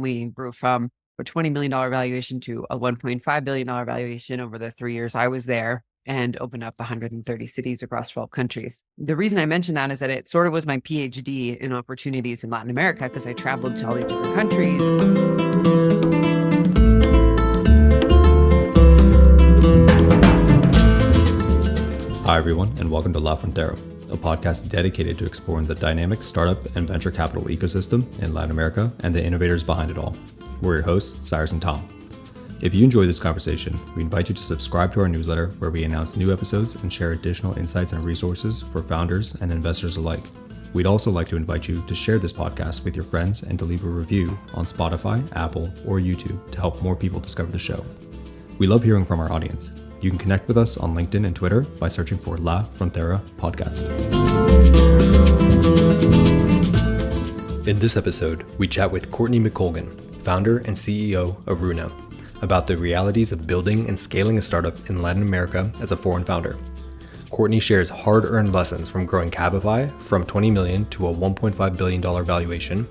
We grew from a $20 million valuation to a $1.5 billion valuation over the 3 years I was there and opened up 130 cities across 12 countries. The reason I mention that is that it sort of was my PhD in opportunities in Latin America because I traveled to all these different countries. Hi, everyone, and welcome to La Frontera, a podcast dedicated to exploring the dynamic startup and venture capital ecosystem in Latin America and the innovators behind it all. We're your hosts, Cyrus and Tom. If you enjoy this conversation, we invite you to subscribe to our newsletter where we announce new episodes and share additional insights and resources for founders and investors alike. We'd also like to invite you to share this podcast with your friends and to leave a review on Spotify, Apple, or YouTube to help more people discover the show. We love hearing from our audience. You can connect with us on LinkedIn and Twitter by searching for La Frontera Podcast. In this episode, we chat with Courtney McColgan, founder and CEO of Runa, about the realities of building and scaling a startup in Latin America as a foreign founder. Courtney shares hard-earned lessons from growing Cabify from $20 million to a $1.5 billion valuation,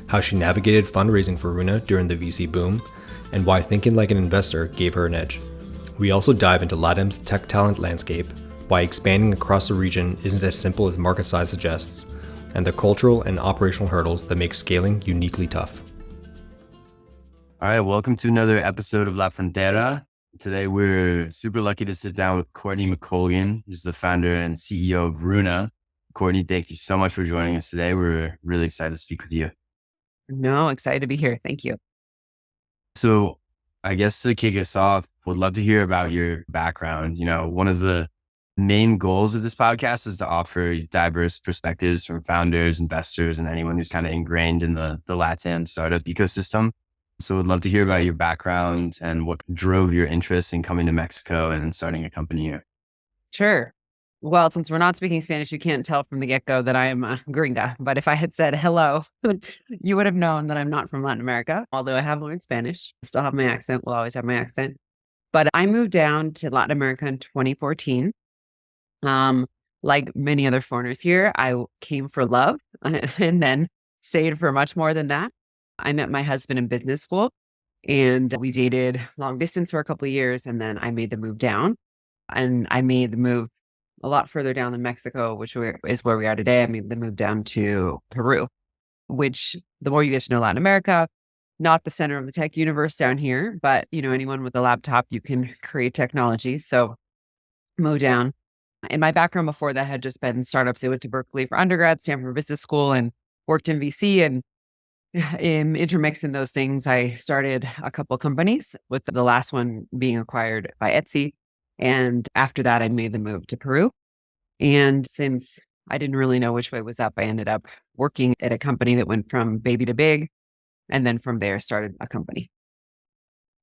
how she navigated fundraising for Runa during the VC boom, and why thinking like an investor gave her an edge. We also dive into LatAm's tech talent landscape, why expanding across the region isn't as simple as market size suggests, and the cultural and operational hurdles that make scaling uniquely tough. All right, welcome to another episode of La Frontera. Today, we're super lucky to sit down with Courtney McColgan, who's the founder and CEO of Runa. Courtney, thank you so much for joining us today. We're really excited to speak with you. No, excited to be here. Thank you. So I guess to kick us off, would love to hear about your background. You know, one of the main goals of this podcast is to offer diverse perspectives from founders, investors, and anyone who's kind of ingrained in the LatAm startup ecosystem. So would love to hear about your background and what drove your interest in coming to Mexico and starting a company here. Sure. Well, since we're not speaking Spanish, you can't tell from the get-go that I am a gringa. But if I had said hello, you would have known that I'm not from Latin America, although I have learned Spanish. I still have my accent, will always have my accent. But I moved down to Latin America in 2014. Like many other foreigners here, I came for love and then stayed for much more than that. I met my husband in business school and we dated long distance for a couple of years. And then I made the move down, and I made the move a lot further down than Mexico, which is where we are today. I made the move down to Peru, which the more you get to know Latin America, not the center of the tech universe down here, but anyone with a laptop, you can create technology. So moved down. And my background before that had just been startups. I went to Berkeley for undergrad, Stanford Business School, and worked in VC. And intermixing those things, I started a couple of companies, with the last one being acquired by Etsy. And after that, I made the move to Peru. And since I didn't really know which way was up, I ended up working at a company that went from baby to big. And then from there, started a company.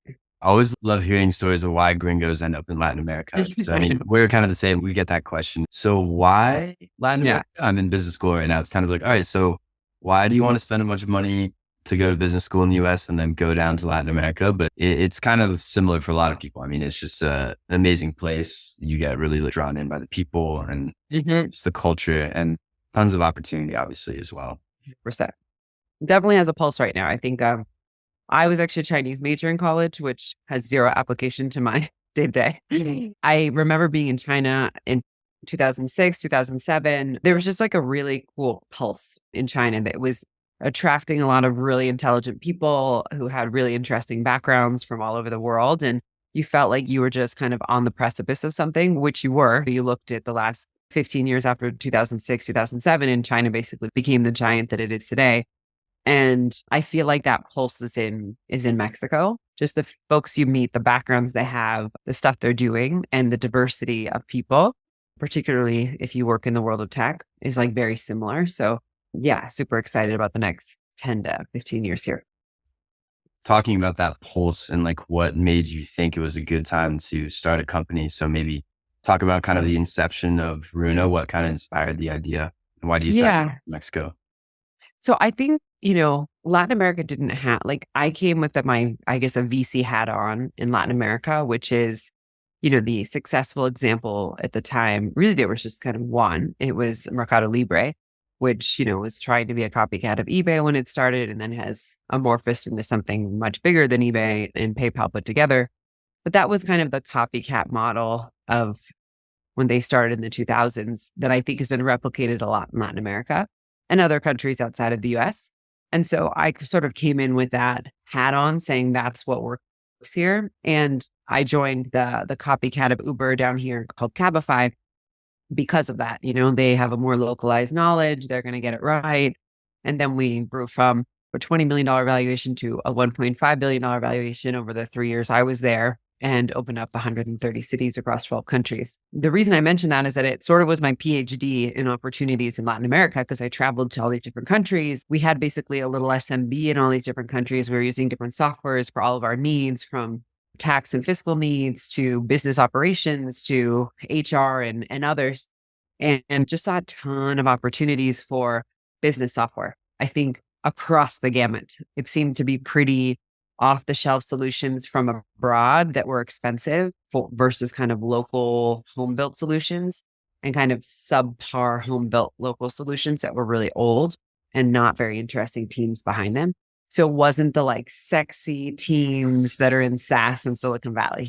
I always love hearing stories of why gringos end up in Latin America. So, I mean, we're kind of the same. We get that question. So why Latin America? I'm in business school right now. It's kind of like, all right, so why do you want to spend a bunch of money to go to business school in the US and then go down to Latin America? But it's kind of similar for a lot of people. I mean, it's just an amazing place. You get really drawn in by the people and just the culture, and tons of opportunity, obviously, as well. Percent. Definitely has a pulse right now. I think I was actually a Chinese major in college, which has zero application to my day-to-day. I remember being in China in 2006, 2007. There was just like a really cool pulse in China that was attracting a lot of really intelligent people who had really interesting backgrounds from all over the world. And you felt like you were just kind of on the precipice of something, which you were. You looked at the last 15 years after 2006, 2007, and China basically became the giant that it is today. And I feel like that pulse is in Mexico. Just the folks you meet, the backgrounds they have, the stuff they're doing, and the diversity of people, particularly if you work in the world of tech, is like very similar. So yeah, super excited about the next 10 to 15 years here. Talking about that pulse and like what made you think it was a good time to start a company. So maybe talk about kind of the inception of Runa, what kind of inspired the idea, and why do you start in Mexico? So I think, Latin America didn't have, I came with a VC hat on in Latin America, which is, the successful example at the time. Really, there was just kind of one. It was Mercado Libre. which, was trying to be a copycat of eBay when it started and then has amorphous into something much bigger than eBay and PayPal put together. But that was kind of the copycat model of when they started in the 2000s that I think has been replicated a lot in Latin America and other countries outside of the US. And so I sort of came in with that hat on saying that's what works here. And I joined the copycat of Uber down here called Cabify because of that. They have a more localized knowledge. They're going to get it right. And then we grew from a $20 million valuation to a $1.5 billion valuation over the 3 years I was there and opened up 130 cities across 12 countries. The reason I mention that is that it sort of was my PhD in opportunities in Latin America because I traveled to all these different countries. We had basically a little SMB in all these different countries. We were using different softwares for all of our needs, from tax and fiscal needs to business operations to HR and others, and just saw a ton of opportunities for business software. I think across the gamut, it seemed to be pretty off-the-shelf solutions from abroad that were expensive versus kind of local home-built solutions, and kind of subpar home-built local solutions that were really old and not very interesting teams behind them. So it wasn't the like sexy teams that are in SaaS in Silicon Valley,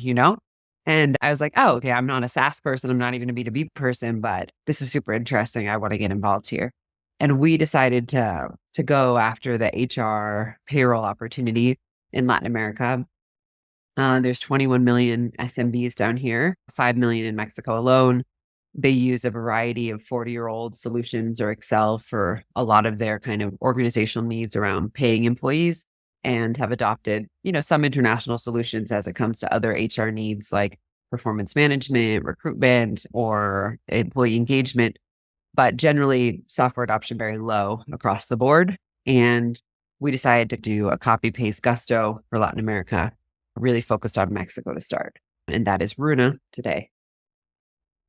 And I was like, oh, okay, I'm not a SaaS person. I'm not even a B2B person, but this is super interesting. I want to get involved here. And we decided to go after the HR payroll opportunity in Latin America. There's 21 million SMBs down here, 5 million in Mexico alone. They use a variety of 40-year-old solutions or Excel for a lot of their kind of organizational needs around paying employees, and have adopted, some international solutions as it comes to other HR needs like performance management, recruitment, or employee engagement. But generally, software adoption very low across the board. And we decided to do a copy-paste gusto for Latin America, really focused on Mexico to start. And that is Runa today.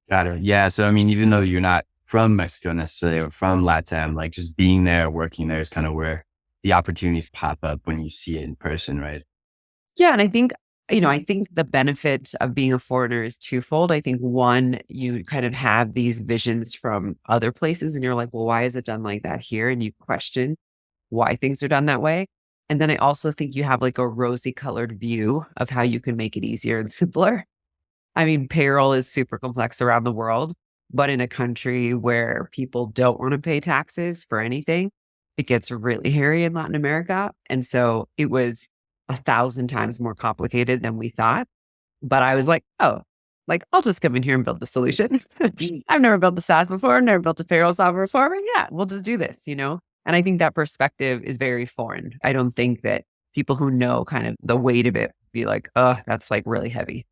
Got it. Yeah. So, I mean, even though you're not from Mexico necessarily or from LatAm, like just being there, working there is kind of where the opportunities pop up when you see it in person, right? Yeah. And I think the benefit of being a foreigner is twofold. I think one, you kind of have these visions from other places and you're like, well, why is it done like that here? And you question why things are done that way. And then I also think you have like a rosy colored view of how you can make it easier and simpler. I mean, payroll is super complex around the world, but in a country where people don't want to pay taxes for anything, it gets really hairy in Latin America. And so it was 1,000 times more complicated than we thought. But I was like, oh, like I'll just come in here and build the solution. I've never built a SaaS before, never built a payroll software before, but yeah, we'll just do this, And I think that perspective is very foreign. I don't think that people who know kind of the weight of it be like, oh, that's like really heavy.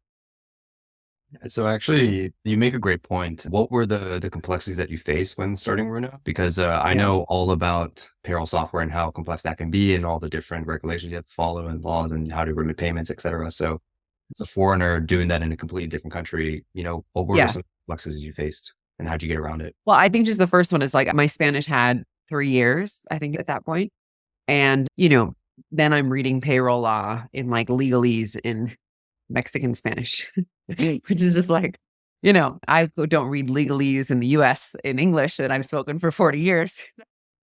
So actually, you make a great point. What were the complexities that you faced when starting Runa? Because I know all about payroll software and how complex that can be and all the different regulations you have to follow and laws and how to remit payments, et cetera. So as a foreigner doing that in a completely different country, what were some complexities you faced and how'd you get around it? Well, I think just the first one is like my Spanish had 3 years, I think, at that point. And, then I'm reading payroll law in like legalese in Mexican Spanish, which is just like, I don't read legalese in the US in English that I've spoken for 40 years.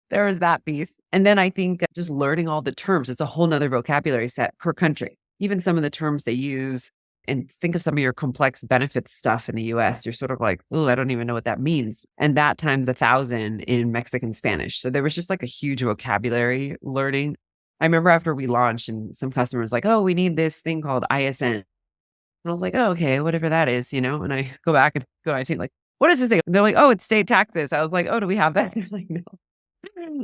There was that piece. And then I think just learning all the terms, it's a whole nother vocabulary set per country. Even some of the terms they use, and think of some of your complex benefits stuff in the US, you're sort of like, oh, I don't even know what that means. And that times 1,000 in Mexican Spanish. So there was just like a huge vocabulary learning. I remember after we launched and some customers like, oh, we need this thing called ISN. And I was like, oh, okay, whatever that is, and I go back and go to IT, like, what is this thing? And they're like, oh, it's state taxes. I was like, oh, do we have that? They're like, no.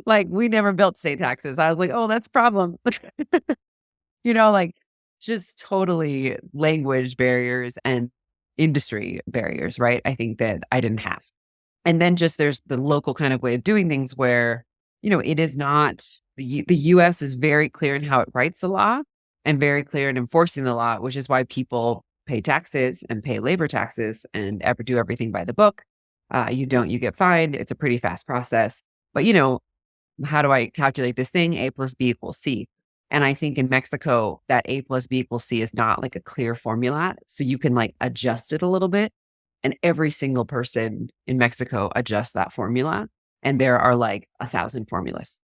Like, we never built state taxes. I was like, oh, that's a problem. Like just totally language barriers and industry barriers, right? I think that I didn't have. And then just there's the local kind of way of doing things where, it is not, the US is very clear in how it writes the law and very clear in enforcing the law, which is why people pay taxes and pay labor taxes and ever do everything by the book. You don't, you get fined. It's a pretty fast process. But, how do I calculate this thing? A plus B equals C. And I think in Mexico, that A plus B equals C is not like a clear formula. So you can like adjust it a little bit. And every single person in Mexico adjusts that formula. and there are like 1,000 formulas.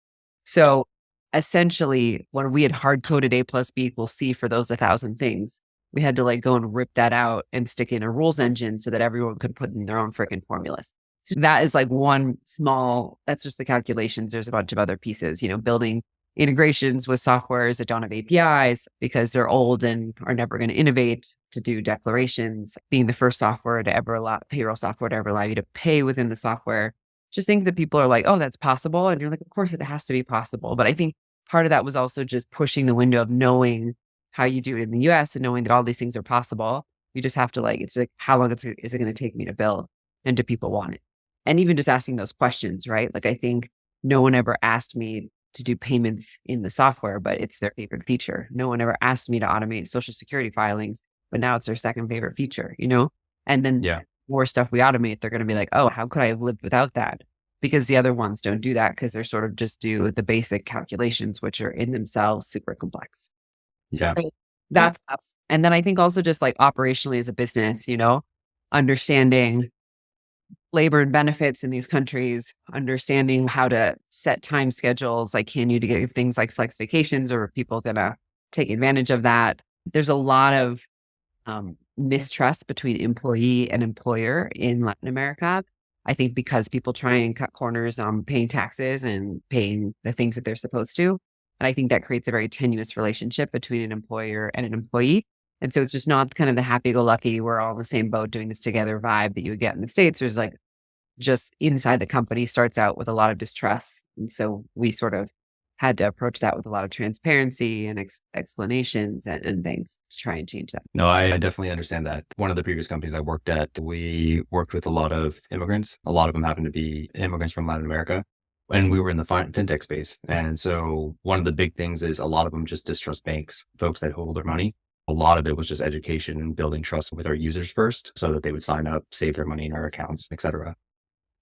So essentially, when we had hard coded A plus B equals C for those 1,000 things, we had to like go and rip that out and stick in a rules engine so that everyone could put in their own freaking formulas. So that is like one small, that's just the calculations. There's a bunch of other pieces, building integrations with softwares that don't have APIs because they're old and are never going to innovate to do declarations, being the first software to ever allow payroll software to ever allow you to pay within the software. Just things that people are like, oh, that's possible. And you're like, of course it has to be possible. But I think part of that was also just pushing the window of knowing how you do it in the US and knowing that all these things are possible. You just have to it's like, how long is it going to take me to build? And do people want it? And even just asking those questions, right? Like, I think no one ever asked me to do payments in the software, but it's their favorite feature. No one ever asked me to automate social security filings, but now it's their second favorite feature, And then more stuff we automate, they're going to be like, oh, how could I have lived without that? Because the other ones don't do that because they're sort of just do the basic calculations, which are in themselves super complex. Yeah. Right? That's us. And then I think also just like operationally as a business, understanding labor and benefits in these countries, understanding how to set time schedules, like can you get things like flex vacations, or are people going to take advantage of that? There's a lot of mistrust between employee and employer in Latin America. I think because people try and cut corners on paying taxes and paying the things that they're supposed to. And I think that creates a very tenuous relationship between an employer and an employee. And so it's just not kind of the happy-go-lucky, we're all in the same boat doing this together vibe that you would get in the States. There's like just inside the company starts out with a lot of distrust. And so we sort of had to approach that with a lot of transparency and explanations and things to try and change that. No, I definitely understand that. One of the previous companies I worked at, we worked with a lot of immigrants. A lot of them happened to be immigrants from Latin America. And we were in the fintech space. And so one of the big things is a lot of them just distrust banks, folks that hold their money. A lot of it was just education and building trust with our users first so that they would sign up, save their money in our accounts, et cetera.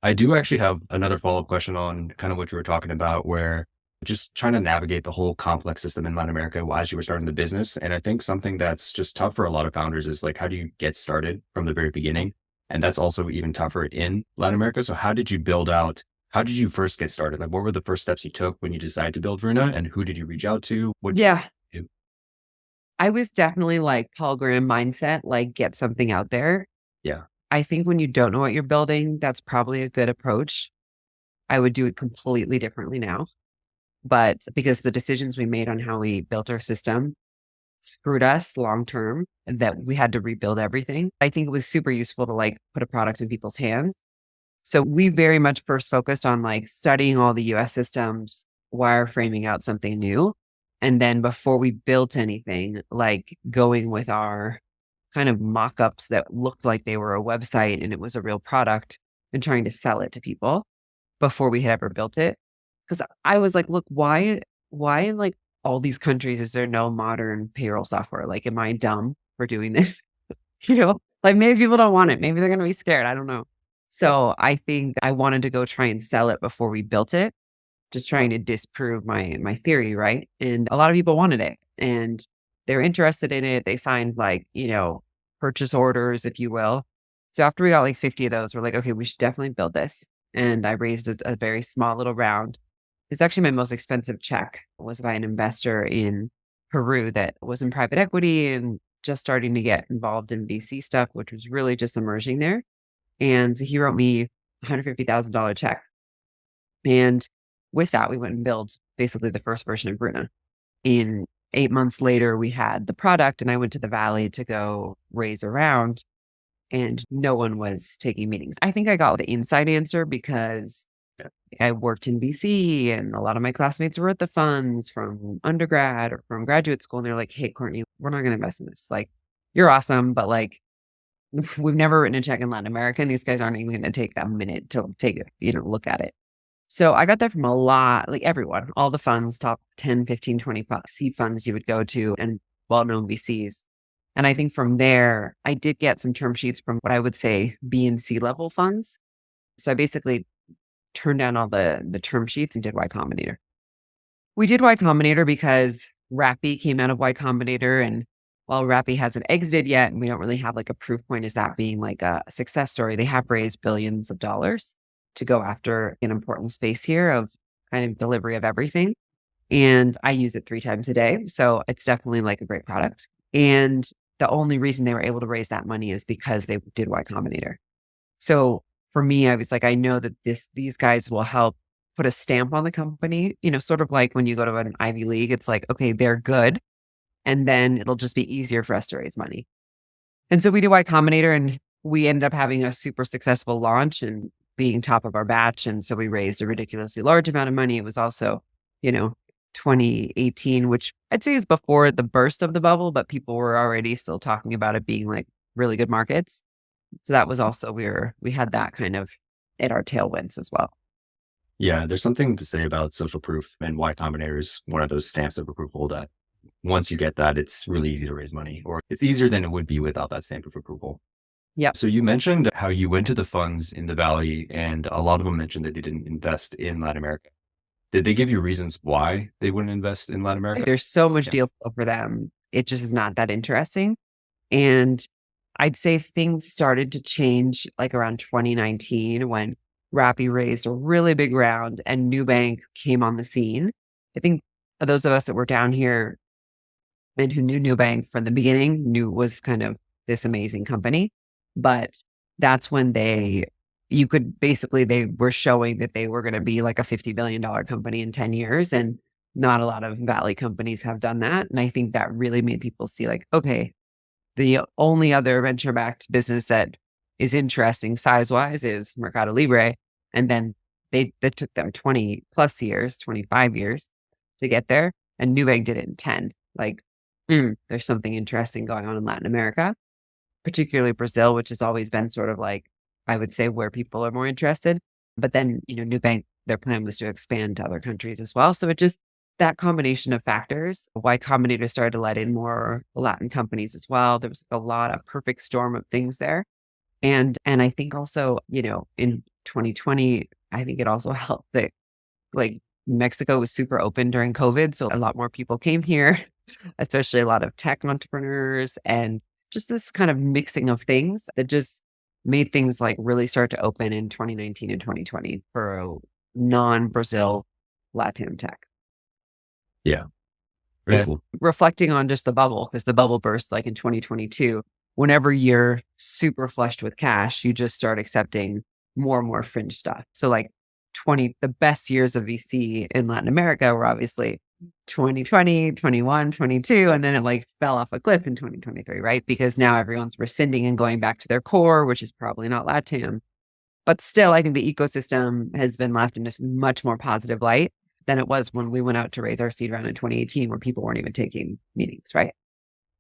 I do actually have another follow-up question on kind of what you were talking about, where just trying to navigate the whole complex system in Latin America as you were starting the business. And I think something that's just tough for a lot of founders is like, how do you get started from the very beginning? And that's also even tougher in Latin America. So how did you first get started? Like, what were the first steps you took when you decided to build Runa, and who did you reach out to? I was definitely like Paul Graham mindset, like get something out there. Yeah. I think when you don't know what you're building, that's probably a good approach. I would do it completely differently now. But because the decisions we made on how we built our system screwed us long term, and that we had to rebuild everything, I think it was super useful to like put a product in people's hands. So we very much first focused on like studying all the US systems, wireframing out something new. And then before we built anything, like going with our kind of mock-ups that looked like they were a website and it was a real product, and trying to sell it to people before we had ever built it. Because I was like, look, why in like all these countries is there no modern payroll software? Like, am I dumb for doing this? Like maybe people don't want it. Maybe they're going to be scared. I don't know. So I think I wanted to go try and sell it before we built it, just trying to disprove my theory, right? And a lot of people wanted it and they're interested in it. They signed like, purchase orders, if you will. So after we got like 50 of those, we're like, okay, we should definitely build this. And I raised a very small little round. It's actually my most expensive check was by an investor in Peru that was in private equity and just starting to get involved in VC stuff, which was really just emerging there. And he wrote me $150,000 check. And with that, we went and built basically the first version of Runa. In 8 months later, we had the product, and I went to the Valley to go raise a round, and no one was taking meetings. I think I got the inside answer because I worked in VC, and a lot of my classmates were at the funds from undergrad or from graduate school. And they're like, hey, Courtney, we're not going to invest in this. Like, you're awesome, but like, we've never written a check in Latin America, and these guys aren't even going to take a minute to take it, look at it. So I got that from a lot, like everyone, all the funds, top 10, 15, 20 seed funds you would go to, and well-known VCs. And I think from there, I did get some term sheets from what I would say B and C level funds. So I basically turned down all the term sheets and did Y Combinator. We did Y Combinator because Rappi came out of Y Combinator, and while Rappi hasn't exited yet, and we don't really have like a proof point as that being like a success story, they have raised billions of dollars. to go after an important space here of kind of delivery of everything. And I use it 3 times a day. So it's definitely like a great product. And the only reason they were able to raise that money is because they did Y Combinator. So for me, I was like, I know that these guys will help put a stamp on the company, sort of like when you go to an Ivy League, it's like, okay, they're good. And then it'll just be easier for us to raise money. And so we did Y Combinator, and we ended up having a super successful launch and being top of our batch. And so we raised a ridiculously large amount of money. It was also, 2018, which I'd say is before the burst of the bubble, but people were already still talking about it being like really good markets. So that was also, we had that kind of at our tailwinds as well. Yeah, there's something to say about social proof, and Y Combinator is one of those stamps of approval that once you get that, it's really easy to raise money, or it's easier than it would be without that stamp of approval. Yeah. So you mentioned how you went to the funds in the Valley, and a lot of them mentioned that they didn't invest in Latin America. Did they give you reasons why they wouldn't invest in Latin America? There's so much deal flow for them. It just is not that interesting. And I'd say things started to change like around 2019 when Rappi raised a really big round and Nubank came on the scene. I think those of us that were down here and who knew Nubank from the beginning knew it was kind of this amazing company. But that's when they were showing that they were going to be like a $50 billion company in 10 years. And not a lot of Valley companies have done that. And I think that really made people see like, okay, the only other venture-backed business that is interesting size-wise is Mercado Libre. And then that took them 20 plus years, 25 years to get there. And Nubank did it in 10. Like, there's something interesting going on in Latin America, particularly Brazil, which has always been sort of like, I would say, where people are more interested. But then, Nubank, their plan was to expand to other countries as well. So it just, that combination of factors, Y Combinator started to let in more Latin companies as well. There was a lot of perfect storm of things there. And I think also, in 2020, I think it also helped that like Mexico was super open during COVID. So a lot more people came here, especially a lot of tech entrepreneurs, and just this kind of mixing of things that just made things like really start to open in 2019 and 2020 for non-Brazil LatAm tech. Yeah. Very cool. Reflecting on just the bubble, because the bubble burst like in 2022. Whenever you're super flushed with cash, you just start accepting more and more fringe stuff. So like the best years of VC in Latin America were obviously 2020, 21, 22, and then it like fell off a cliff in 2023, right? Because now everyone's rescinding and going back to their core, which is probably not LatAm. But still, I think the ecosystem has been left in a much more positive light than it was when we went out to raise our seed round in 2018, where people weren't even taking meetings, right?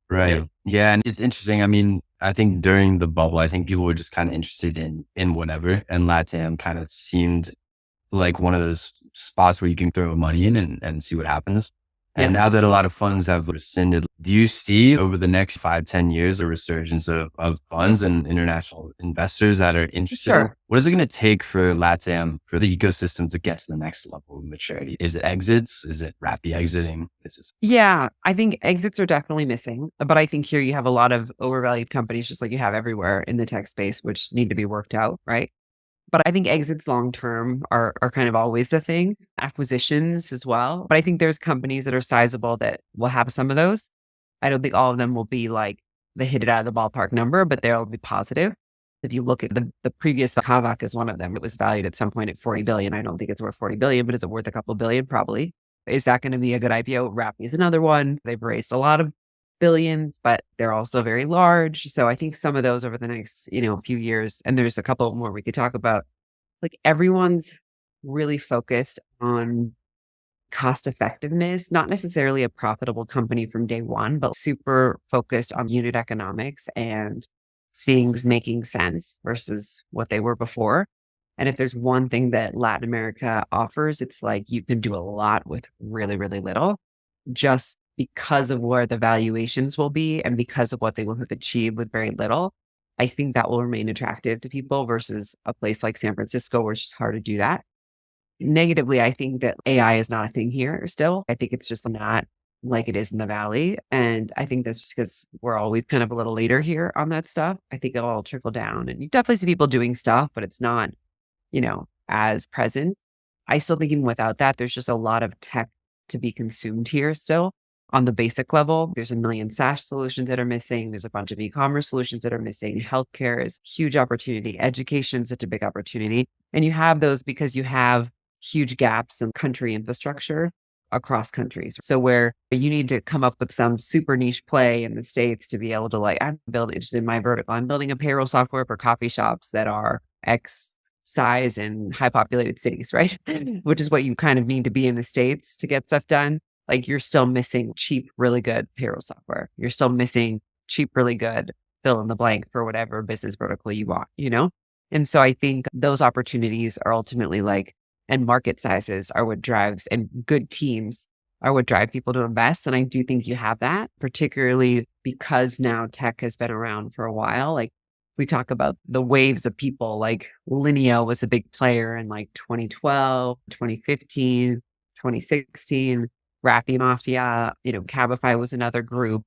Right. Yeah. And it's interesting. I mean, I think during the bubble, I think people were just kind of interested in whatever. And LatAm kind of seemed like one of those spots where you can throw money in and see what happens. And now that a lot of funds have rescinded, do you see over the next 5-10 years a resurgence of funds and international investors that are interested? Sure. What is it going to take for LatAm, for the ecosystem to get to the next level of maturity? Is it exits? Is it Rappi exiting? Yeah, I think exits are definitely missing. But I think here you have a lot of overvalued companies, just like you have everywhere in the tech space, which need to be worked out, right? But I think exits long term are kind of always the thing, acquisitions as well. But I think there's companies that are sizable that will have some of those. I don't think all of them will be like the hit it out of the ballpark number, but they'll be positive. If you look at the previous, Kavak is one of them. It was valued at some point at 40 billion. I don't think it's worth 40 billion, but is it worth a couple billion? Probably. Is that going to be a good IPO? Rappi is another one. They've raised a lot of billions, but they're also very large. So I think some of those over the next, few years, and there's a couple more we could talk about, like everyone's really focused on cost effectiveness, not necessarily a profitable company from day one, but super focused on unit economics and things making sense versus what they were before. And if there's one thing that Latin America offers, it's like you can do a lot with really, really little, just because of where the valuations will be and because of what they will have achieved with very little. I think that will remain attractive to people versus a place like San Francisco where it's just hard to do that. Negatively, I think that AI is not a thing here still. I think it's just not like it is in the Valley. And I think that's just because we're always kind of a little later here on that stuff. I think it'll all trickle down. And you definitely see people doing stuff, but it's not, as present. I still think even without that, there's just a lot of tech to be consumed here still. On the basic level, there's a million SaaS solutions that are missing. There's a bunch of e-commerce solutions that are missing. Healthcare is huge opportunity. Education is such a big opportunity. And you have those because you have huge gaps in country infrastructure across countries. So where you need to come up with some super niche play in the States to be able to I'm building just in my vertical, I'm building a payroll software for coffee shops that are X size in high populated cities, right? Which is what you kind of need to be in the States to get stuff done. You're still missing cheap, really good payroll software. You're still missing cheap, really good fill in the blank for whatever business vertical you want, And so I think those opportunities are ultimately and market sizes are what drives, and good teams are what drive people to invest. And I do think you have that, particularly because now tech has been around for a while. We talk about the waves of people, Linea was a big player in 2012, 2015, 2016. Rappi Mafia, Cabify was another group,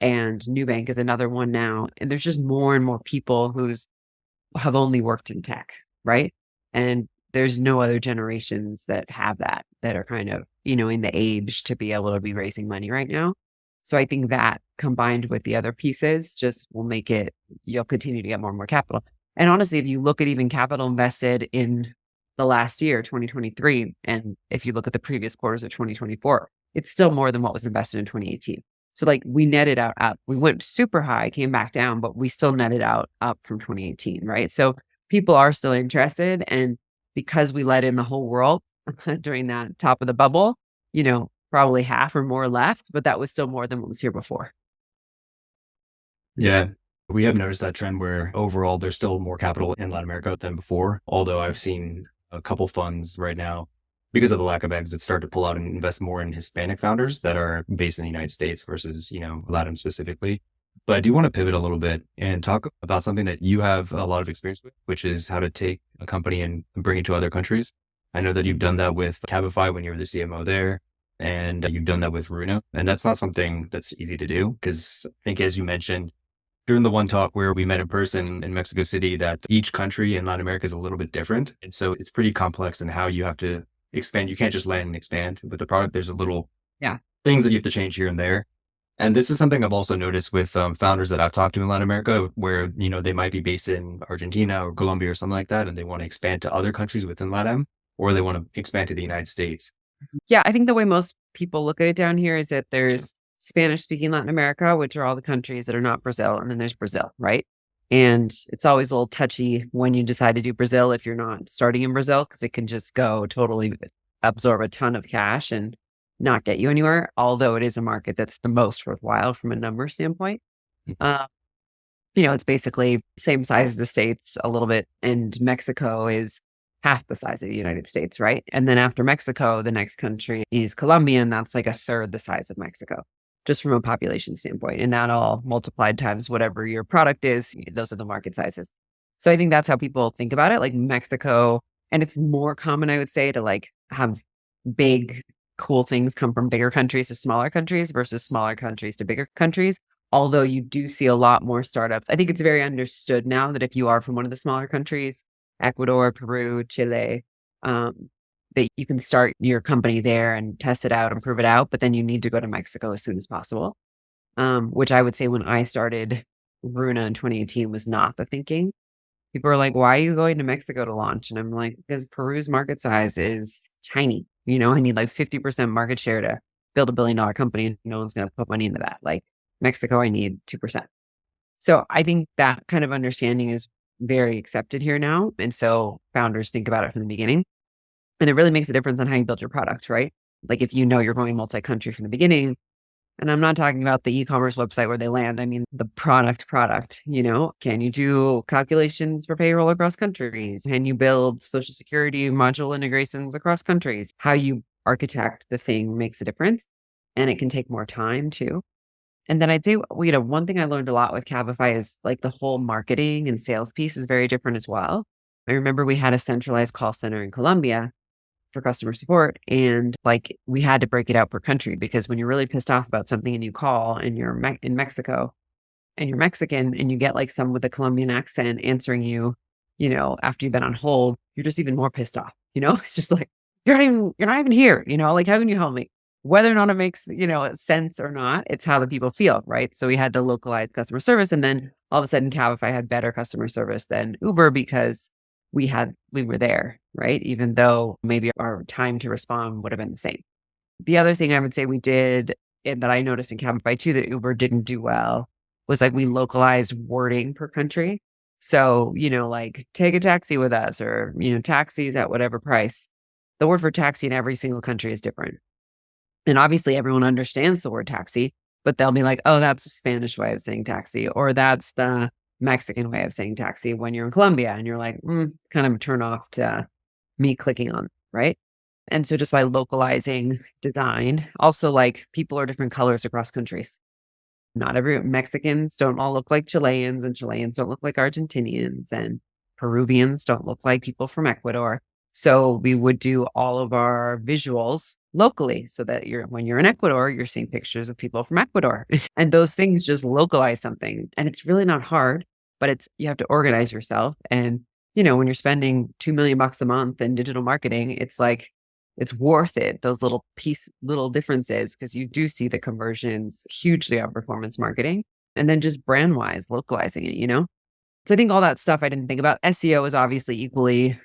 and Nubank is another one now. And there's just more and more people who have only worked in tech, right? And there's no other generations that have that are kind of, in the age to be able to be raising money right now. So I think that combined with the other pieces just will make it, you'll continue to get more and more capital. And honestly, if you look at even capital invested in the last year, 2023, and if you look at the previous quarters of 2024, it's still more than what was invested in 2018. So we netted out up. We went super high, came back down, but we still netted out up from 2018, right? So people are still interested. And because we let in the whole world during that top of the bubble, probably half or more left, but that was still more than what was here before. Yeah. We have noticed that trend where overall there's still more capital in Latin America than before. Although I've seen a couple funds right now, because of the lack of exits, start to pull out and invest more in Hispanic founders that are based in the United States versus, LatAm specifically. But I do want to pivot a little bit and talk about something that you have a lot of experience with, which is how to take a company and bring it to other countries. I know that you've done that with Cabify when you were the CMO there, and you've done that with Runa. And that's not something that's easy to do because I think, as you mentioned, during the one talk where we met in person in Mexico City, that each country in Latin America is a little bit different. And so it's pretty complex in how you have to expand. You can't just land and expand with the product. There's a little things that you have to change here and there. And this is something I've also noticed with founders that I've talked to in Latin America, where, they might be based in Argentina or Colombia or something like that, and they want to expand to other countries within LatAm, or they want to expand to the United States. Yeah, I think the way most people look at it down here is that there's Spanish-speaking Latin America, which are all the countries that are not Brazil, and then there's Brazil, right? And it's always a little touchy when you decide to do Brazil if you're not starting in Brazil, because it can just go totally absorb a ton of cash and not get you anywhere, although it is a market that's the most worthwhile from a number standpoint. It's basically same size as the States a little bit, and Mexico is half the size of the United States, right? And then after Mexico, the next country is Colombia, and that's a third the size of Mexico, just from a population standpoint. And that all multiplied times whatever your product is, those are the market sizes. So I think that's how people think about it, Mexico. And it's more common, I would say, to have big, cool things come from bigger countries to smaller countries versus smaller countries to bigger countries. Although you do see a lot more startups. I think it's very understood now that if you are from one of the smaller countries, Ecuador, Peru, Chile, that you can start your company there and test it out and prove it out, but then you need to go to Mexico as soon as possible. Which I would say when I started Runa in 2018 was not the thinking. People are like, why are you going to Mexico to launch? And I'm like, because Peru's market size is tiny. I need 50% market share to build $1 billion company, and no one's going to put money into that. Mexico, I need 2%. So I think that kind of understanding is very accepted here now. And so founders think about it from the beginning. And it really makes a difference on how you build your product, right? If you're going multi-country from the beginning, and I'm not talking about the e-commerce website where they land. I mean, the product, can you do calculations for payroll across countries? Can you build social security module integrations across countries? How you architect the thing makes a difference. And it can take more time too. And then I'd say, one thing I learned a lot with Cabify is the whole marketing and sales piece is very different as well. I remember we had a centralized call center in Colombia for customer support, and we had to break it out per country, because when you're really pissed off about something and you call and you're in Mexico and you're Mexican and you get someone with a Colombian accent answering you after you've been on hold, you're just even more pissed off. It's just like, you're not even here, like, how can you help me? Whether or not it makes, sense or not, it's how the people feel, right? So we had to localize customer service. And then all of a sudden, Cabify had better customer service than Uber because we were there, right? Even though maybe our time to respond would have been the same. The other thing I would say we did, and that I noticed in Cabify too, that Uber didn't do well, was like we localized wording per country. So, like take a taxi with us, or, taxis at whatever price. The word for taxi in every single country is different. And obviously everyone understands the word taxi, but they'll be like, oh, that's the Spanish way of saying taxi, or that's the Mexican way of saying taxi when you're in Colombia. And you're like, kind of a turn off to me clicking on, right? And so just by localizing design, also like people are different colors across countries. Not every Mexicans don't all look like Chileans, and Chileans don't look like Argentinians, and Peruvians don't look like people from Ecuador. So we would do all of our visuals locally so that when you're in Ecuador, you're seeing pictures of people from Ecuador. And those things just localize something. And it's really not hard, but you have to organize yourself. And, when you're spending $2 million a month in digital marketing, it's like, it's worth it, those little differences, because you do see the conversions hugely on performance marketing. And then just brand wise, localizing it, So I think all that stuff I didn't think about. SEO is obviously equally,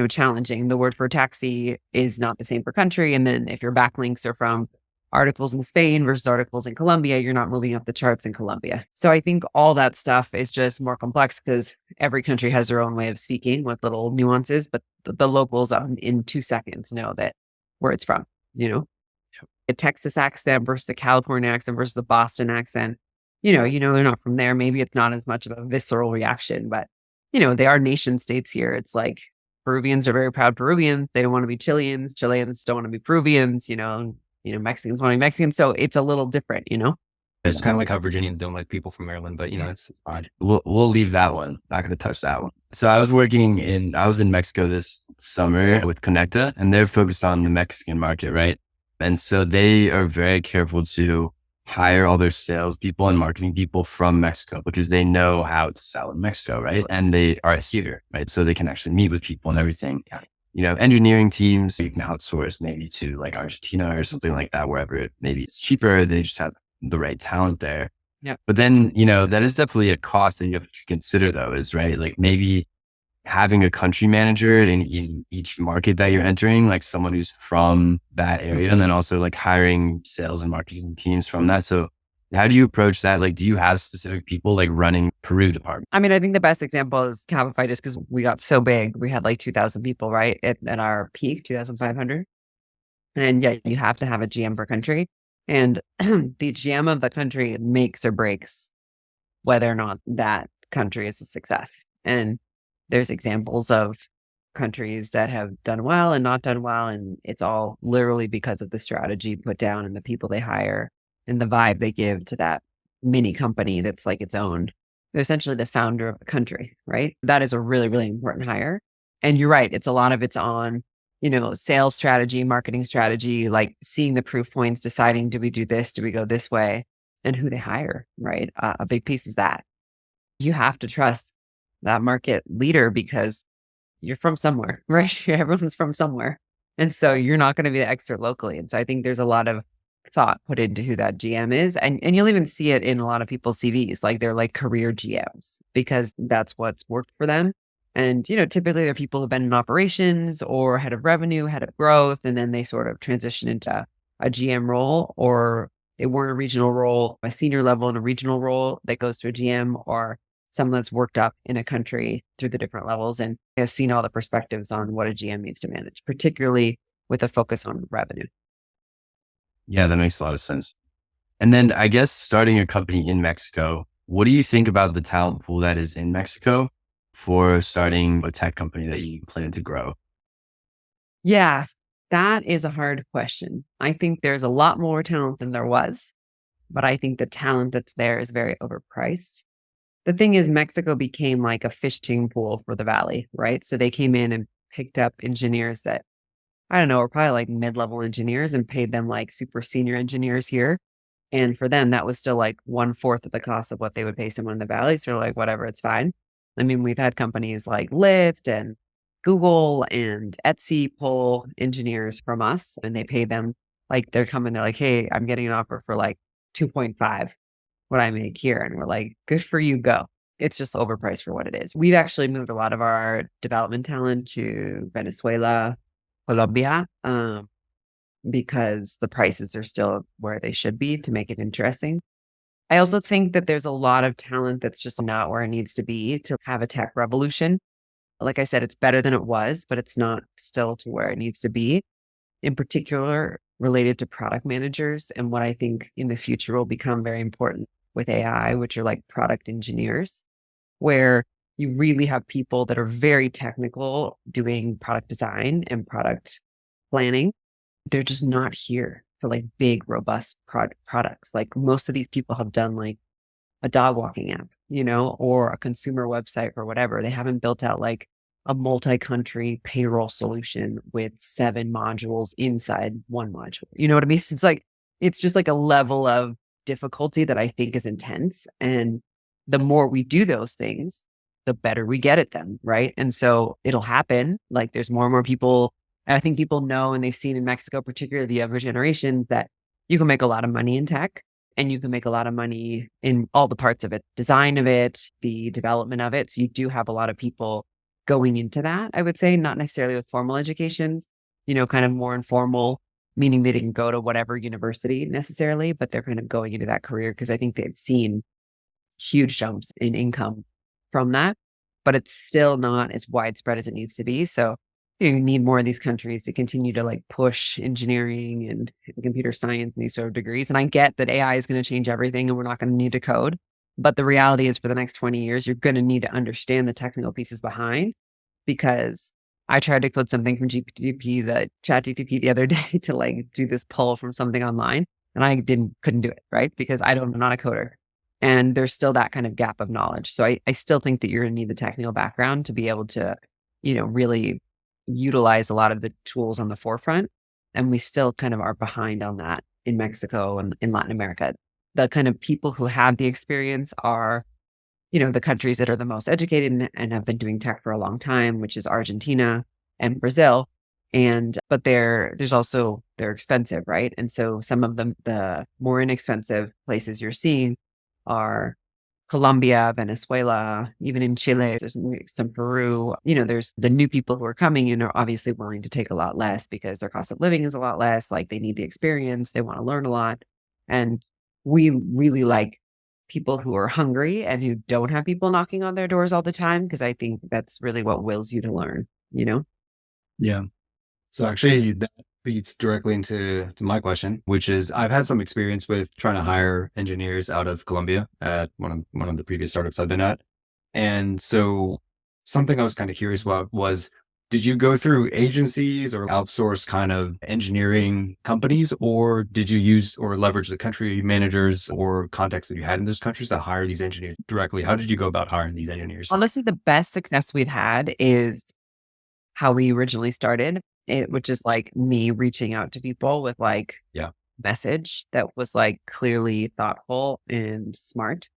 challenging. The word for taxi is not the same per country. And then if your backlinks are from articles in Spain versus articles in Colombia, you're not moving up the charts in Colombia. So I think all that stuff is just more complex because every country has their own way of speaking with little nuances, but the locals in 2 seconds know that where it's from, a Texas accent versus a California accent versus a Boston accent, they're not from there. Maybe it's not as much of a visceral reaction, but they are nation states here. It's like Peruvians are very proud Peruvians. They don't want to be Chileans. Chileans don't want to be Peruvians, Mexicans want to be Mexicans. So it's a little different, It's kind of like how Virginians don't like people from Maryland, but it's odd. We'll leave that one. Not going to touch that one. So I was in Mexico this summer with Connecta, and they're focused on the Mexican market, right? And so they are very careful to hire all their salespeople and marketing people from Mexico because they know how to sell in Mexico, right? And they are here, right? So they can actually meet with people and everything. Engineering teams, you can outsource maybe to like Argentina or something like that, wherever maybe it's cheaper. They just have the right talent there. Yeah. But then, that is definitely a cost that you have to consider though, is right. Like maybe having a country manager in each market that you're entering, like someone who's from that area, and then also like hiring sales and marketing teams from that. So how do you approach that? Like, do you have specific people like running Peru department? I mean, I think the best example is Cabify, just because we got so big. We had like 2,000 people, right? At our peak, 2,500. And yeah, you have to have a GM per country. And the GM of the country makes or breaks whether or not that country is a success. And there's examples of countries that have done well and not done well. And it's all literally because of the strategy put down and the people they hire and the vibe they give to that mini company that's like its own. They're essentially the founder of the country, right? That is a really, really important hire. And you're right. It's a lot of it's on, sales strategy, marketing strategy, like seeing the proof points, deciding, do we do this? Do we go this way? And who they hire, right? A big piece is that you have to trust that market leader because you're from somewhere, right? Everyone's from somewhere. And so you're not going to be the expert locally. And so I think there's a lot of thought put into who that GM is. And you'll even see it in a lot of people's CVs, like they're like career GMs because that's what's worked for them. And, typically they're people who've been in operations or head of revenue, head of growth, and then they sort of transition into a GM role, or they were in a regional role, a senior level in a regional role that goes to a GM, or someone that's worked up in a country through the different levels and has seen all the perspectives on what a GM needs to manage, particularly with a focus on revenue. Yeah, that makes a lot of sense. And then I guess starting a company in Mexico, what do you think about the talent pool that is in Mexico for starting a tech company that you plan to grow? Yeah, that is a hard question. I think there's a lot more talent than there was, but I think the talent that's there is very overpriced. The thing is, Mexico became like a fishing pool for the Valley, right? So they came in and picked up engineers that, I don't know, were probably like mid-level engineers and paid them like super senior engineers here. And for them, that was still like 1/4 of the cost of what they would pay someone in the Valley. So they're like, whatever, it's fine. I mean, we've had companies like Lyft and Google and Etsy pull engineers from us, and they pay them like they're coming, they're like, hey, I'm getting an offer for like 2.5 what I make here. And we're like, good for you, go. It's just overpriced for what it is. We've actually moved a lot of our development talent to Venezuela, Colombia, because the prices are still where they should be to make it interesting. I also think that there's a lot of talent that's just not where it needs to be to have a tech revolution. Like I said, it's better than it was, but it's not still to where it needs to be, in particular related to product managers and what I think in the future will become very important with AI, which are like product engineers, where you really have people that are very technical doing product design and product planning. They're just not here for like big, robust products. Like most of these people have done like a dog walking app, or a consumer website or whatever. They haven't built out like a multi-country payroll solution with 7 modules inside one module. You know what I mean? It's just like a level of difficulty that I think is intense. And the more we do those things, the better we get at them. Right. And so it'll happen. Like there's more and more people. I think people know, and they've seen in Mexico, particularly the younger generations, that you can make a lot of money in tech and you can make a lot of money in all the parts of it, design of it, the development of it. So you do have a lot of people going into that, I would say, not necessarily with formal educations, kind of more informal, meaning they didn't go to whatever university necessarily, but they're kind of going into that career because I think they've seen huge jumps in income from that, but it's still not as widespread as it needs to be. So you need more of these countries to continue to like push engineering and computer science and these sort of degrees. And I get that AI is going to change everything and we're not going to need to code. But the reality is for the next 20 years, you're going to need to understand the technical pieces behind, because I tried to code something from ChatGPT the other day to like do this pull from something online, and I couldn't do it, right? Because I'm not a coder. And there's still that kind of gap of knowledge. So I still think that you're going to need the technical background to be able to, really utilize a lot of the tools on the forefront. And we still kind of are behind on that in Mexico and in Latin America. The kind of people who have the experience are, the countries that are the most educated and have been doing tech for a long time, which is Argentina and Brazil. But they're expensive, right? And so some of them, the more inexpensive places you're seeing are Colombia, Venezuela, even in Chile, there's some Peru. There's the new people who are coming and are obviously willing to take a lot less because their cost of living is a lot less. Like they need the experience, they want to learn a lot. And we really like people who are hungry and who don't have people knocking on their doors all the time, because I think that's really what wills you to learn, Yeah. So actually that feeds directly into my question, which is I've had some experience with trying to hire engineers out of Colombia at one of the previous startups I've been at. And so something I was kind of curious about was, did you go through agencies or outsource kind of engineering companies, or did you use or leverage the country managers or contacts that you had in those countries to hire these engineers directly? How did you go about hiring these engineers? Honestly, the best success we've had is how we originally started, which is like me reaching out to people with like message that was like clearly thoughtful and smart,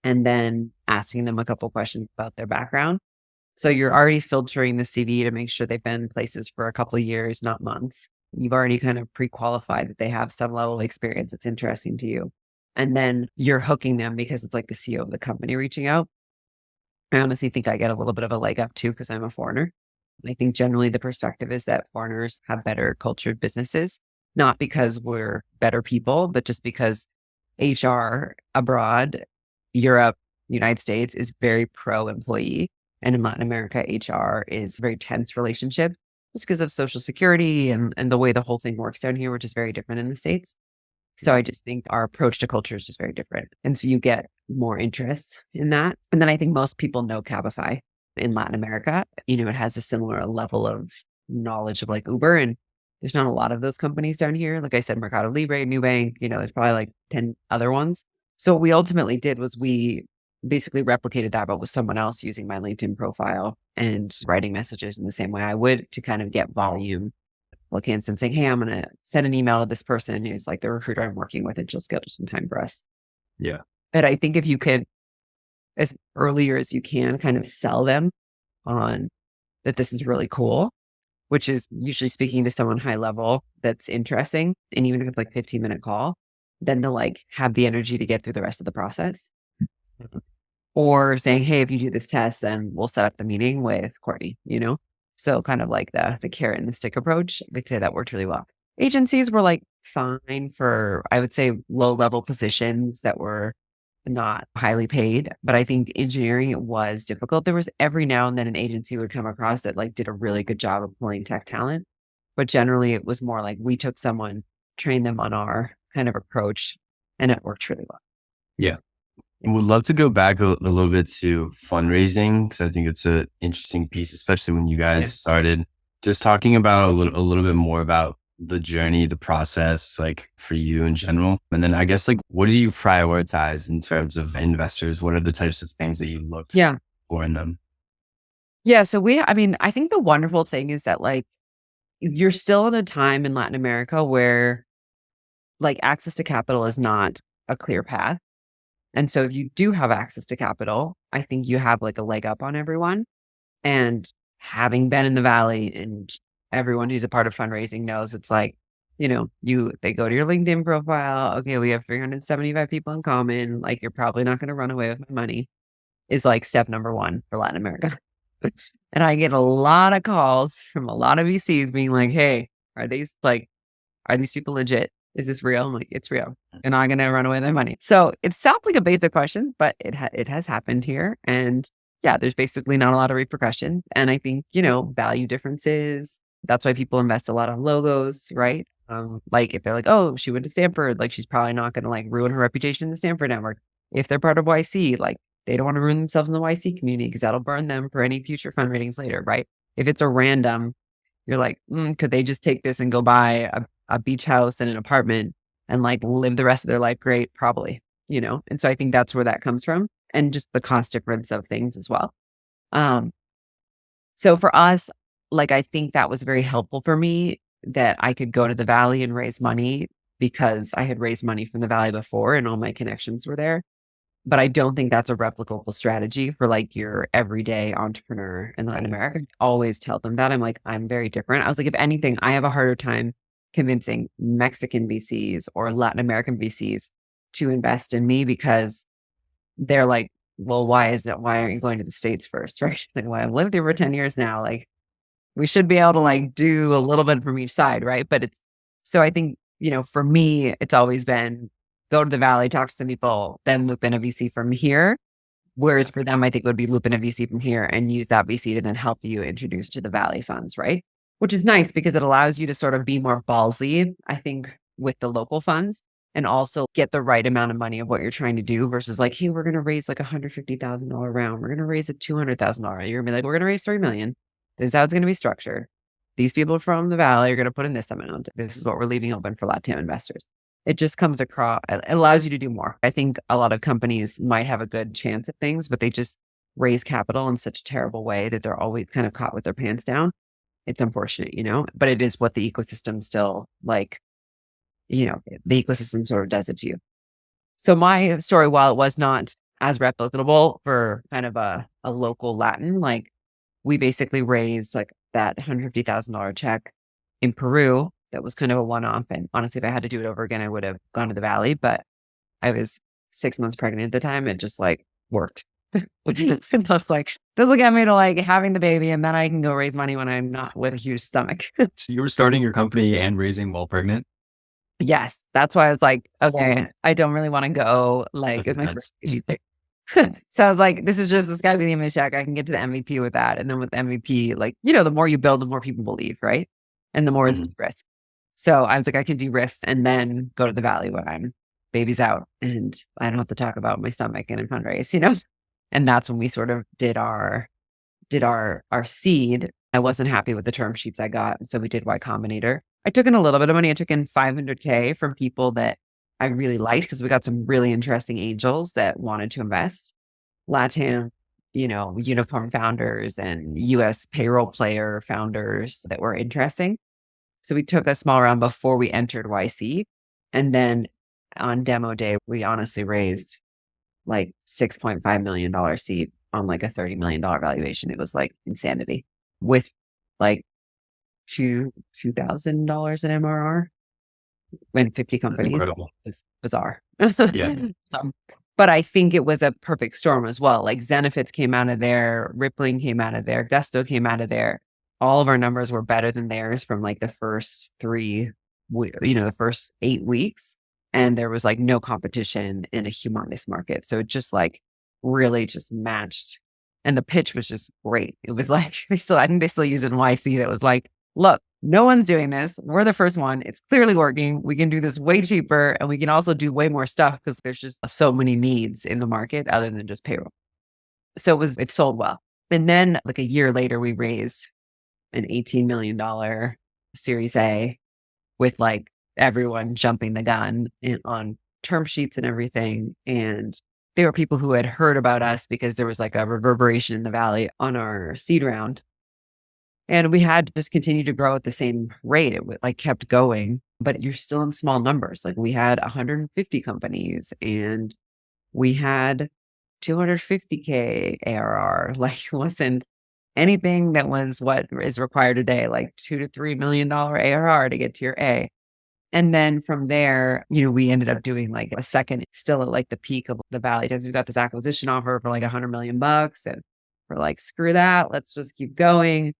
and then asking them a couple questions about their background. So you're already filtering the CV to make sure they've been places for a couple of years, not months. You've already kind of pre-qualified that they have some level of experience that's interesting to you. And then you're hooking them because it's like the CEO of the company reaching out. I honestly think I get a little bit of a leg up too because I'm a foreigner. I think generally the perspective is that foreigners have better cultured businesses, not because we're better people, but just because HR abroad, Europe, United States is very pro-employee. And in Latin America, HR is a very tense relationship just because of social security and the way the whole thing works down here, which is very different in the States. So I just think our approach to culture is just very different. And so you get more interest in that. And then I think most people know Cabify in Latin America. It has a similar level of knowledge of like Uber. And there's not a lot of those companies down here. Like I said, Mercado Libre, Nubank, there's probably like 10 other ones. So what we ultimately did was we basically replicated that, but with someone else using my LinkedIn profile and writing messages in the same way I would to kind of get volume. Applicants and saying, hey, I'm going to send an email to this person who's like the recruiter I'm working with, and she'll schedule some time for us. Yeah. But I think if you could as earlier as you can, kind of sell them on that this is really cool, which is usually speaking to someone high level that's interesting. And even if it's like 15-minute call, then they'll like have the energy to get through the rest of the process. Or saying, hey, if you do this test, then we'll set up the meeting with Courtney, So kind of like the carrot and the stick approach. I'd say that worked really well. Agencies were like fine for, I would say, low level positions that were not highly paid. But I think engineering was difficult. There was every now and then an agency would come across that like did a really good job of pulling tech talent. But generally it was more like we took someone, trained them on our kind of approach, and it worked really well. Yeah. And would love to go back a little bit to fundraising, because I think it's an interesting piece, especially when you guys started. Just talking about a little bit more about the journey, the process, like for you in general. And then I guess like, what do you prioritize in terms of investors? What are the types of things that you look for in them? Yeah. So I think the wonderful thing is that like, you're still in a time in Latin America where like access to capital is not a clear path. And so if you do have access to capital, I think you have like a leg up on everyone. And having been in the Valley, and everyone who's a part of fundraising knows it's like, they go to your LinkedIn profile. Okay, we have 375 people in common. Like, you're probably not going to run away with my money is like step number one for Latin America. And I get a lot of calls from a lot of VCs being like, hey, are these people legit? Is this real? I'm like, it's real. They're not going to run away with their money. So it sounds like a basic question, but it has happened here. And yeah, there's basically not a lot of repercussions. And I think, value differences. That's why people invest a lot on logos, right? Like if they're like, oh, she went to Stanford, like she's probably not going to like ruin her reputation in the Stanford network. If they're part of YC, like they don't want to ruin themselves in the YC community because that'll burn them for any future fundraisings later, right? If it's a random, you're like, could they just take this and go buy a beach house and an apartment and like live the rest of their life great? Probably, And so I think that's where that comes from, and just the cost difference of things as well. So for us, like, I think that was very helpful for me that I could go to the Valley and raise money because I had raised money from the Valley before and all my connections were there. But I don't think that's a replicable strategy for like your everyday entrepreneur in Latin America. I always tell them that. I'm like, I'm very different. I was like, if anything, I have a harder time convincing Mexican VCs or Latin American VCs to invest in me because they're like, well, why aren't you going to the States first? Right? Like, well, I've lived here for 10 years now. Like, we should be able to like do a little bit from each side. Right. But so I think, for me, it's always been go to the Valley, talk to some people, then loop in a VC from here. Whereas for them, I think it would be loop in a VC from here and use that VC to then help you introduce to the Valley funds, right? Which is nice because it allows you to sort of be more ballsy, I think, with the local funds and also get the right amount of money of what you're trying to do versus like, hey, we're going to raise like $150,000 round. We're going to raise a $200,000. You're going to be like, we're going to raise $3 million. This is how it's going to be structured. These people from the Valley are going to put in this amount. This is what we're leaving open for LatAm investors. It just comes across, it allows you to do more. I think a lot of companies might have a good chance at things, but they just raise capital in such a terrible way that they're always kind of caught with their pants down. It's unfortunate, but it is what the ecosystem still like, the ecosystem sort of does it to you. So my story, while it was not as replicable for kind of a local Latin, like we basically raised like that $150,000 check in Peru. That was kind of a one-off. And honestly, if I had to do it over again, I would have gone to the Valley, but I was 6 months pregnant at the time. It just like worked. That's like, doesn't get me to like having the baby and then I can go raise money when I'm not with a huge stomach. So you were starting your company and raising while pregnant? Yes. That's why I was like, okay, I don't really want to go like, it's my first baby. So I was like, this is just disguising the image check. I can get to the MVP with that. And then with the MVP, like, the more you build, the more people believe, right? And the more it's risk. So I was like, I can de-risk and then go to the Valley when I'm baby's out and I don't have to talk about my stomach and in fundraise, And that's when we sort of did our seed. I wasn't happy with the term sheets I got. So we did Y Combinator. I took in a little bit of money. I took in $500K from people that I really liked because we got some really interesting angels that wanted to invest. LatAm, uniform founders and US payroll player founders that were interesting. So we took a small round before we entered YC. And then on demo day, we honestly raised like $6.5 million seed on like a $30 million valuation. It was like insanity with like $2,000 in MRR and 50 That's companies. incredible. It's bizarre. Yeah. But I think it was a perfect storm as well. Like Zenefits came out of there, Rippling came out of there, Gusto came out of there. All of our numbers were better than theirs from like the first the first 8 weeks. And there was like no competition in a humongous market. So it just like really just matched. And the pitch was just great. It was like, I think they still use it in YC. That was like, look, no one's doing this. We're the first one. It's clearly working. We can do this way cheaper and we can also do way more stuff because there's just so many needs in the market other than just payroll. So it sold well. And then like a year later, we raised an $18 million Series A with like everyone jumping the gun on term sheets and everything. And there were people who had heard about us because there was like a reverberation in the Valley on our seed round. And we had to just continue to grow at the same rate. It like kept going, but you're still in small numbers. Like we had 150 companies and we had 250K ARR. Like it wasn't anything that was what is required today, like $2 to $3 million ARR to get to your A. And then from there, we ended up doing like a second, still at like the peak of the Valley days. We got this acquisition offer for like $100 million and we're like, screw that. Let's just keep going.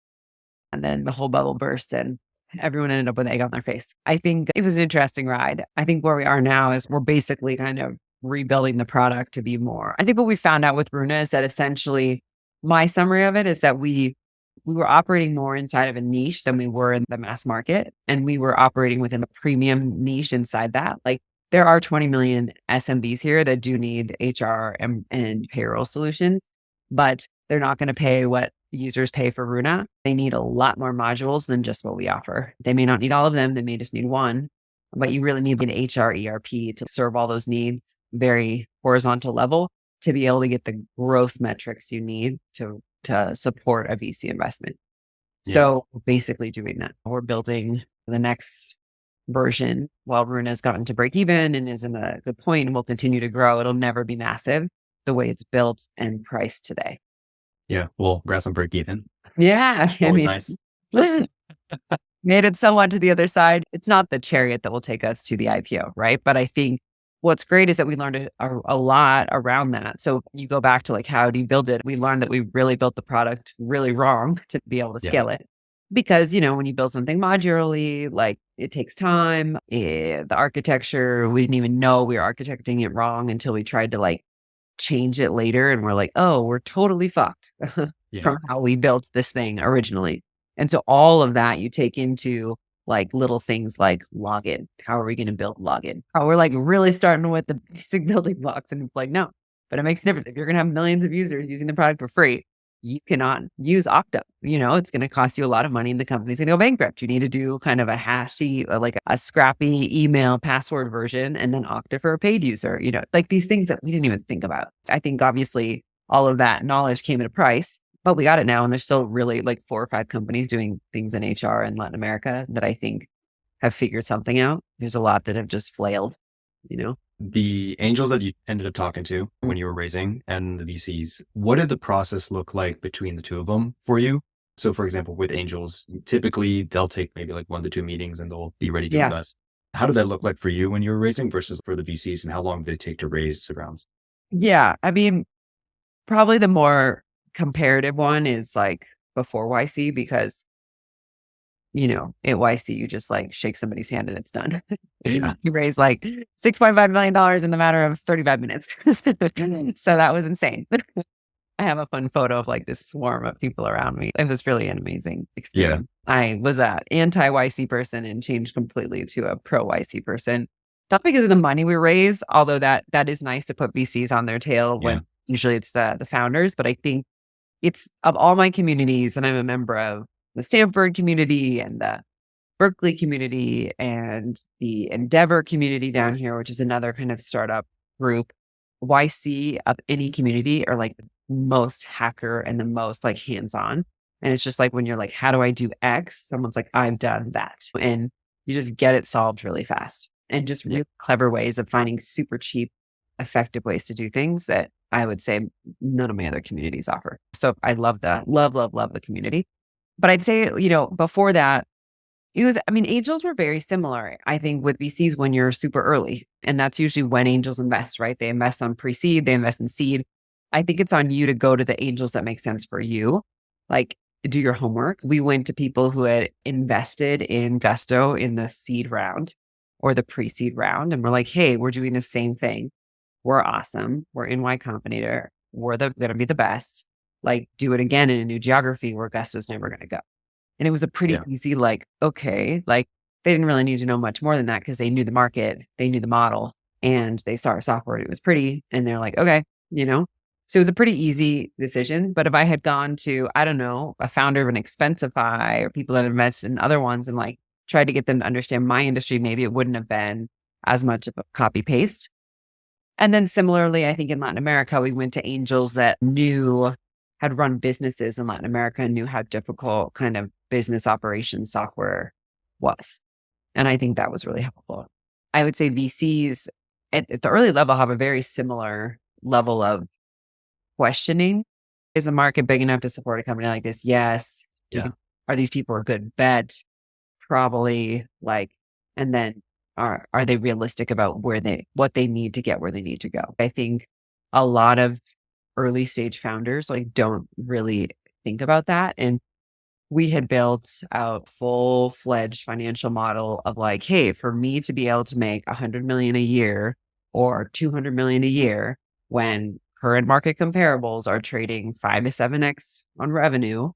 And then the whole bubble burst and everyone ended up with egg on their face. I think it was an interesting ride. I think where we are now is we're basically kind of rebuilding the product to be more. I think what we found out with Runa is that essentially my summary of it is that we were operating more inside of a niche than we were in the mass market. And we were operating within a premium niche inside that. Like there are 20 million SMBs here that do need HR and payroll solutions, but they're not going to pay what users pay for Runa. They need a lot more modules than just what we offer. They may not need all of them. They may just need one, but you really need an HR ERP to serve all those needs, very horizontal level, to be able to get the growth metrics you need to support a VC investment. Yeah. So basically doing that. We're building the next version while Runa's gotten to break even and is in a good point and will continue to grow. It'll never be massive the way it's built and priced today. Yeah. Well, congrats on break even. Yeah. Nice. Made it somewhat to the other side. It's not the chariot that will take us to the IPO, right? But I think what's great is that we learned a lot around that. So you go back to like, how do you build it? We learned that we really built the product really wrong to be able to scale it. Because, when you build something modularly, like it takes time. The architecture, we didn't even know we were architecting it wrong until we tried to like change it later. And we're like, oh, we're totally fucked from how we built this thing originally. And so all of that you take into like little things like login. How are we going to build login? Oh, we're like really starting with the basic building blocks. And it's like, no, but it makes a difference. If you're going to have millions of users using the product for free, you cannot use Okta. It's going to cost you a lot of money and the company's going to go bankrupt. You need to do kind of a hashy, like a scrappy email password version and then Okta for a paid user, like these things that we didn't even think about. I think obviously all of that knowledge came at a price, but we got it now. And there's still really like 4 or 5 companies doing things in HR in Latin America that I think have figured something out. There's a lot that have just flailed, The angels that you ended up talking to when you were raising and the VCs, what did the process look like between the two of them for you? So for example, with angels, typically they'll take maybe like 1 to 2 meetings and they'll be ready to invest. How did that look like for you when you were raising versus for the VCs, and how long did it take to raise rounds? Yeah. I mean, probably the more comparative one is like before YC, because at YC, you just like shake somebody's hand and it's done. You raise like $6.5 million in the matter of 35 minutes. So that was insane. I have a fun photo of like this swarm of people around me. It was really an amazing experience. Yeah. I was an anti-YC person and changed completely to a pro-YC person. Not because of the money we raise, although that is nice to put VCs on their tail when usually it's the founders. But I think it's of all my communities, and I'm a member of the Stanford community and the Berkeley community and the Endeavor community down here, which is another kind of startup group. YC of any community are like the most hacker and the most like hands-on. And it's just like when you're like, how do I do X? Someone's like, I've done that. And you just get it solved really fast. And just really clever ways of finding super cheap effective ways to do things that I would say none of my other communities offer. So I love that. Love the community. But I'd say, before that, angels were very similar. I think with VCs when you're super early, and that's usually when angels invest, right? They invest on pre-seed, they invest in seed. I think it's on you to go to the angels that make sense for you. Like, do your homework. We went to people who had invested in Gusto in the seed round or the pre-seed round. And we're like, hey, we're doing the same thing. We're awesome. We're in Y Combinator. We're going to be the best. Like, do it again in a new geography where Gusto's never going to go. And it was a pretty easy, okay, they didn't really need to know much more than that because they knew the market, they knew the model, and they saw our software. It was pretty. And they're like, okay, So it was a pretty easy decision. But if I had gone to, I don't know, a founder of an Expensify or people that invest in other ones and tried to get them to understand my industry, maybe it wouldn't have been as much of a copy paste. And then similarly, I think in Latin America, we went to angels that had run businesses in Latin America and knew how difficult kind of business operations software was. And I think that was really helpful. I would say VCs at the early level have a very similar level of questioning. Is the market big enough to support a company like this? Yes. Are these people a good bet? Probably. And then are they realistic about what they need to get where they need to go? I think a lot of early stage founders don't really think about that. And we had built out full-fledged financial model of hey, for me to be able to make 100 million a year or 200 million a year when current market comparables are trading 5 to 7x on revenue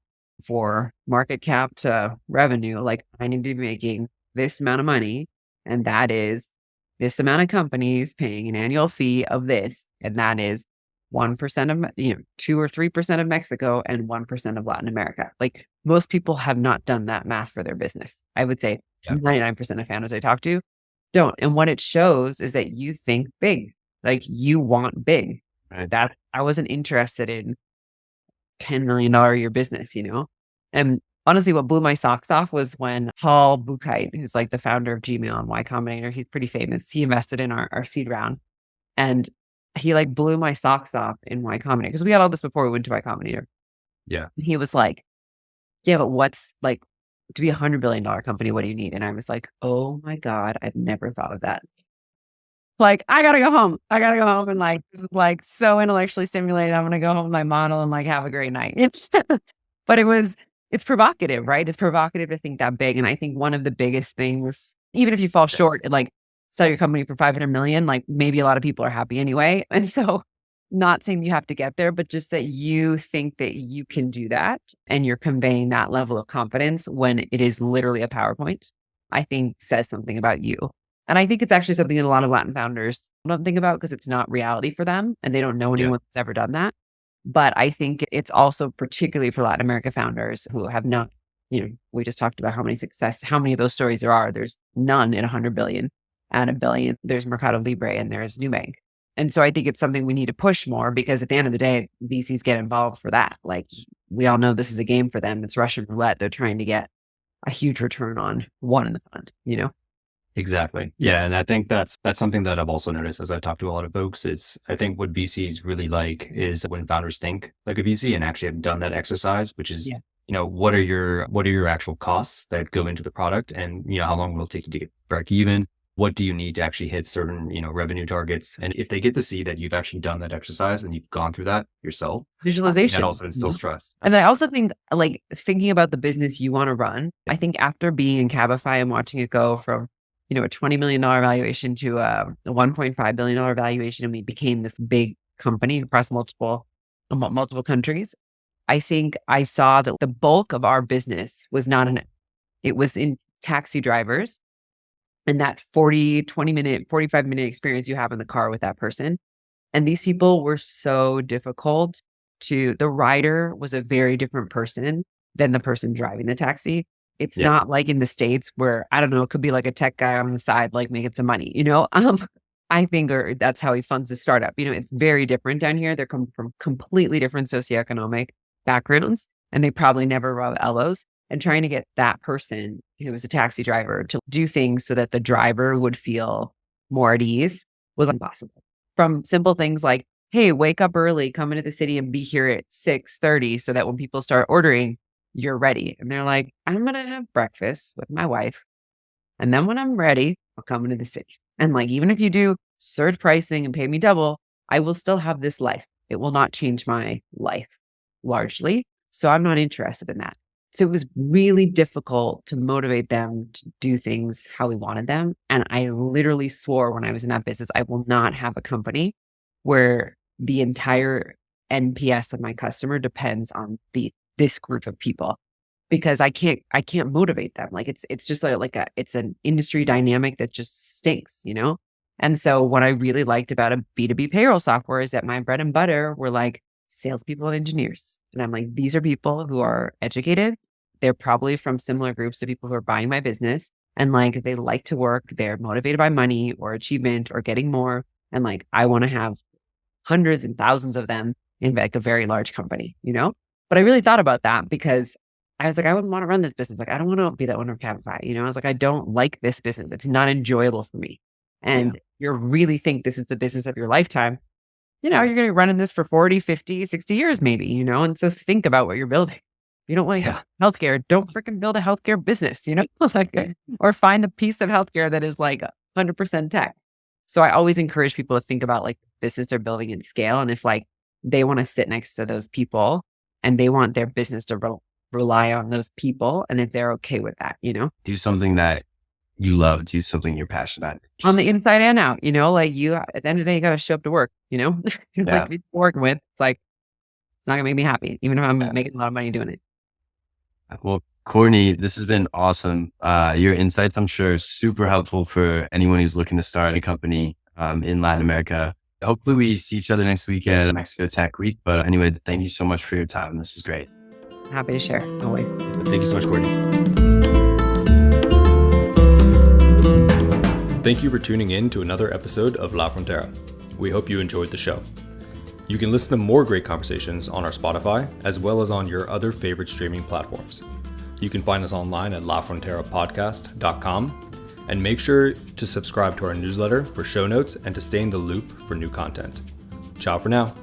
for market cap to revenue, I need to be making this amount of money. And that is this amount of companies paying an annual fee of this. And that is 1% of, 2 or 3% of Mexico and 1% of Latin America. Most people have not done that math for their business. I would say 99% of founders I talk to don't. And what it shows is that you think big, you want big. Right. That I wasn't interested in $10 million a year business, And honestly, what blew my socks off was when Paul Buchheit, who's the founder of Gmail and Y Combinator, he's pretty famous. He invested in our seed round. And he blew my socks off in Y Combinator because we had all this before we went to Y Combinator. Yeah. And he was like, yeah, but what's to be $100 billion company, what do you need? And I was like, oh my God, I've never thought of that. I gotta go home. And this is so intellectually stimulated. I'm gonna go home with my model and have a great night. But it's provocative, right? It's provocative to think that big. And I think one of the biggest things, even if you fall short, sell your company for 500 million, maybe a lot of people are happy anyway. And so not saying you have to get there, but just that you think that you can do that and you're conveying that level of confidence when it is literally a PowerPoint, I think says something about you. And I think it's actually something that a lot of Latin founders don't think about because it's not reality for them and they don't know anyone that's ever done that. But I think it's also particularly for Latin America founders who have not, we just talked about how many of those stories there are. There's none at 100 billion. At $1 billion, there's Mercado Libre and there's Nubank. And so I think it's something we need to push more because at the end of the day, VCs get involved for that. We all know this is a game for them. It's Russian roulette. They're trying to get a huge return on one in the fund, Exactly. Yeah. And I think that's something that I've also noticed as I've talked to a lot of folks. I think what VCs really like is when founders think like a VC and actually have done that exercise, which is, what are your actual costs that go into the product and, how long will it take you to get break even? What do you need to actually hit certain, revenue targets? And if they get to see that you've actually done that exercise and you've gone through that yourself, visualization, that also instills trust. And I also think thinking about the business you want to run, I think after being in Cabify and watching it go from, a $20 million valuation to a $1.5 billion valuation, and we became this big company across multiple countries. I think I saw that the bulk of our business was it was in taxi drivers. And that 45-minute experience you have in the car with that person. And these people were so difficult the rider was a very different person than the person driving the taxi. It's not like in the States where, I don't know, it could be a tech guy on the side, making some money, I think, or that's how he funds his startup. It's very different down here. They're come from completely different socioeconomic backgrounds and they probably never rub elbows. And trying to get that person who was a taxi driver to do things so that the driver would feel more at ease was impossible. from simple things like, hey, wake up early, come into the city and be here at 6:30 so that when people start ordering, you're ready. And they're like, I'm going to have breakfast with my wife. And then when I'm ready, I'll come into the city. And like, even if you do surge pricing and pay me double, I will still have this life. It will not change my life largely. So I'm not interested in that. So it was really difficult to motivate them to do things how we wanted them. And I literally swore when I was in that business, I will not have a company where the entire NPS of my customer depends on this group of people, because I can't motivate them. Like it's just it's an industry dynamic that just stinks, you know? And so what I really liked about a B2B payroll software is that my bread and butter were like salespeople and engineers. And I'm like, these are people who are educated. They're probably from similar groups to people who are buying my business. And like, they like to work. They're motivated by money or achievement or getting more. And like, I want to have hundreds and thousands of them in like a very large company, you know? But I really thought about that because I was like, I wouldn't want to run this business. Like, I don't want to be the owner of Cabify. You know, I was like, I don't like this business. It's not enjoyable for me. And you really think this is the business of your lifetime, you know, you're going to be running this for 40, 50, 60 years maybe, you know? And so think about what you're building. If you don't like healthcare, don't freaking build a healthcare business, you know? Or find a piece of healthcare that is like 100% tech. So I always encourage people to think about like business they're building in scale. And if like they want to sit next to those people and they want their business to rely on those people, and if they're okay with that, you know? Do something that you love, do something you're passionate about. On the inside and out, you know, like you, at the end of the day, you got to show up to work, you know? Like people working with, it's like, it's not gonna make me happy, even if I'm making a lot of money doing it. Well, Courtney, this has been awesome. Your insights, I'm sure, are super helpful for anyone who's looking to start a company in Latin America. Hopefully we see each other next week at Mexico Tech Week. But anyway, thank you so much for your time. This is great. Happy to share, always. Thank you so much, Courtney. Thank you for tuning in to another episode of La Frontera. We hope you enjoyed the show. You can listen to more great conversations on our Spotify, as well as on your other favorite streaming platforms. You can find us online at lafronterapodcast.com, and make sure to subscribe to our newsletter for show notes and to stay in the loop for new content. Ciao for now.